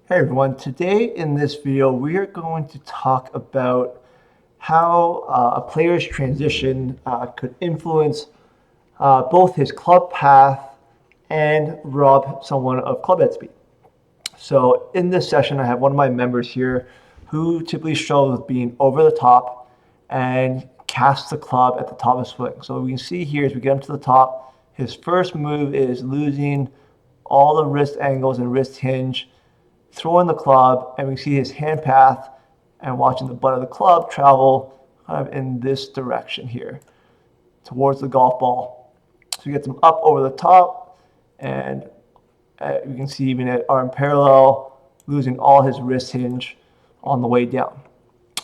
Hey everyone, today in this video we are going to talk about how a player's transition could influence both his club path and rob someone of club head speed. So in this session I have one of my members here who typically struggles with being over the top and casts the club at the top of the swing. So we can see here as we get him to the top, his first move is losing all the wrist angles and wrist hinge, throwing the club, and we see his hand path and watching the butt of the club travel kind of in this direction here towards the golf ball. So he gets him up over the top, and you can see even at arm parallel, losing all his wrist hinge on the way down,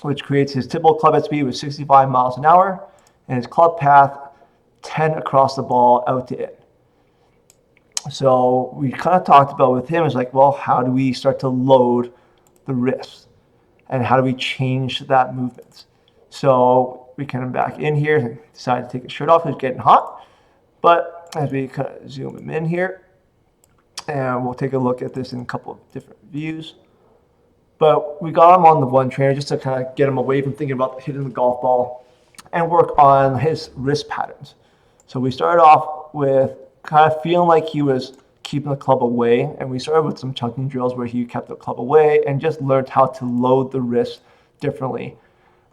which creates his typical club head speed with 65 miles an hour and his club path 10 across the ball out to in. So we kind of talked about with him is like, well, how do we start to load the wrist and how do we change that movement? So we come back in here and decide to take his shirt off. He's getting hot, but as we kind of zoom him in here, and we'll take a look at this in a couple of different views. But we got him on the one trainer just to kind of get him away from thinking about hitting the golf ball and work on his wrist patterns. So we started off with kind of feeling like he was keeping the club away, and we started with some chunking drills where he kept the club away and just learned how to load the wrist differently.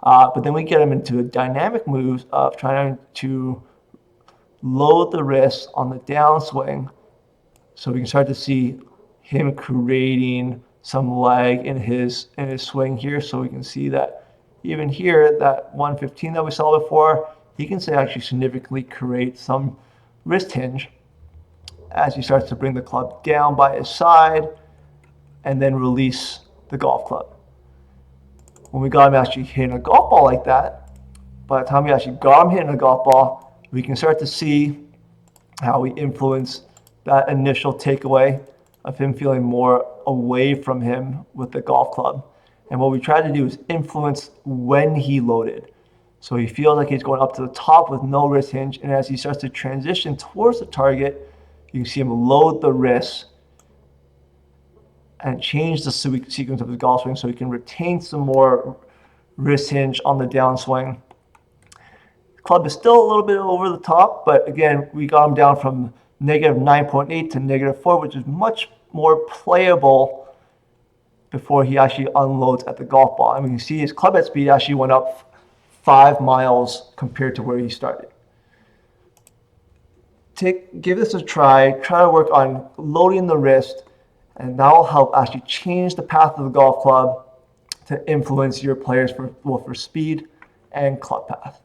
But then we get him into dynamic moves of trying to load the wrist on the downswing, so we can start to see him creating some lag in his swing here. So we can see that even here, that 115 that we saw before, he can actually significantly create some wrist hinge as he starts to bring the club down by his side and then release the golf club. When we got him actually hitting a golf ball like that, by the time we actually got him hitting a golf ball, we can start to see how we influence that initial takeaway of him feeling more away from him with the golf club. And what we tried to do is influence when he loaded. So he feels like he's going up to the top with no wrist hinge, and as he starts to transition towards the target, you can see him load the wrist and change the sequence of his golf swing so he can retain some more wrist hinge on the downswing. The club is still a little bit over the top, but again, we got him down from negative 9.8 to negative 4, which is much more playable before he actually unloads at the golf ball. And we can see his club head speed actually went up 5 miles compared to where he started. Give this a try to work on loading the wrist, and that will help actually change the path of the golf club to influence your players for speed and club path.